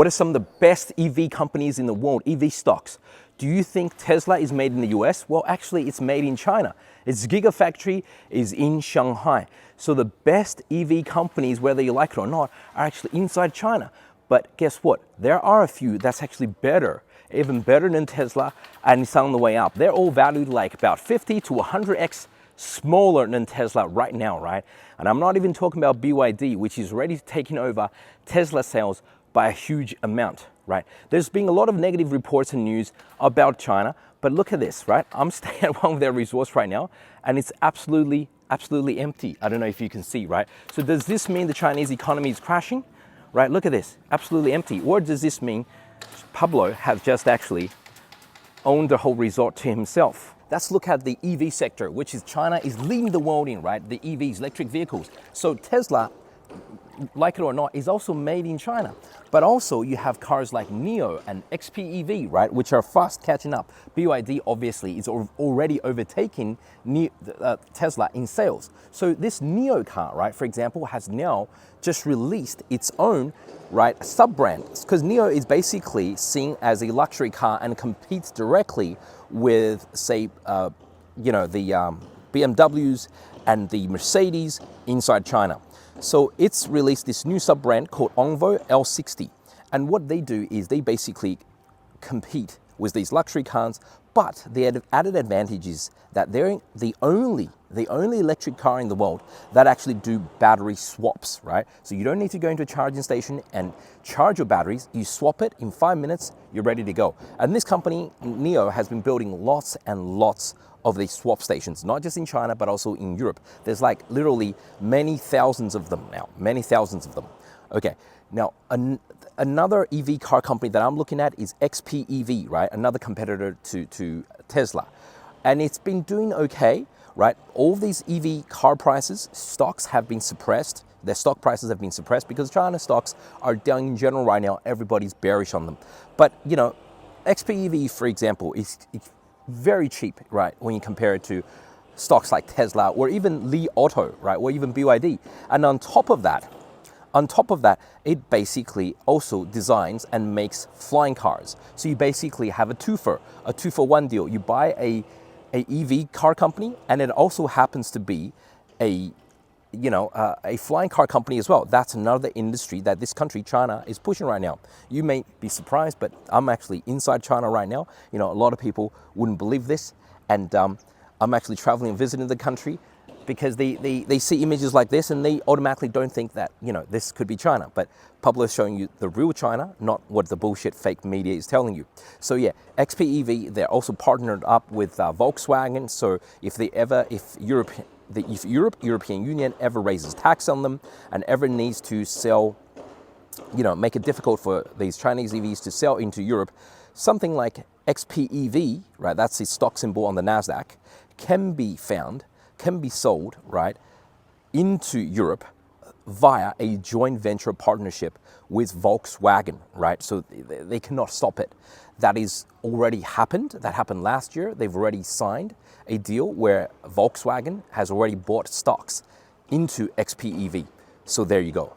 What are some of the best EV companies in the world, EV stocks? Do you think Tesla is made in the US? Well, actually, it's made in China. Its Gigafactory is in Shanghai. So the best EV companies, whether you like it or not, are actually inside China. But guess what? There are a few that's actually better, even better than Tesla, and it's on the way up. They're all valued like about 50 to 100x smaller than Tesla right now, right? And I'm not even talking about BYD, which is already taking over Tesla sales by a huge amount, right? There's been a lot of negative reports and news about China, but look at this, right? I'm staying at one of their resorts right now, and it's absolutely empty. I don't know if you can see, right? So does this mean the Chinese economy is crashing? Right, look at this, absolutely empty. Or does this mean Pablo has just actually owned the whole resort to himself? Let's look at the EV sector, which is China is leading the world in, right? The EVs, electric vehicles. So Tesla, like it or not, is also made in China. But also you have cars like NIO and XPEV, right, which are fast catching up. BYD obviously is already overtaking Tesla in sales. So this NIO car, right, for example, has now just released its own, right, sub-brand. Because NIO is basically seen as a luxury car and competes directly with, say, the BMWs and the Mercedes inside China. So it's released this new sub-brand called Onvo L60. And what they do is they basically compete with these luxury cars, but the added advantage is that they're the only electric car in the world that actually do battery swaps, right? So you don't need to go into a charging station and charge your batteries. You swap it in 5 minutes, you're ready to go. And this company, NIO, has been building lots and lots of these swap stations, not just in China, but also in Europe. There's like literally many thousands of them now, many thousands of them. Okay, now another EV car company that I'm looking at is XPEV, right? Another competitor to Tesla. And it's been doing okay, right? All of these EV car prices, stocks have been suppressed. Their stock prices have been suppressed because China stocks are down in general right now. Everybody's bearish on them. But, you know, XPEV, for example, is very cheap, right, when you compare it to stocks like Tesla or even Li Auto, right, or even BYD. And on top of that, it basically also designs and makes flying cars. So you basically have a two-for-one deal. You buy a EV car company, and it also happens to be a flying car company as well. That's another industry that this country, China, is pushing right now. You may be surprised, but I'm actually inside China right now. You know, a lot of people wouldn't believe this. And I'm actually traveling and visiting the country because they see images like this and they automatically don't think that, you know, this could be China. But Pablo is showing you the real China, not what the bullshit fake media is telling you. So yeah, XPEV, they're also partnered up with Volkswagen. So if European Union ever raises tax on them and ever needs to sell, you know, make it difficult for these Chinese EVs to sell into Europe, something like XPEV, right, that's its stock symbol on the NASDAQ, can be sold, right, into Europe via a joint venture partnership with Volkswagen, right? So they cannot stop it. That is already happened. That happened last year. They've already signed a deal where Volkswagen has already bought stocks into XPEV. So there you go.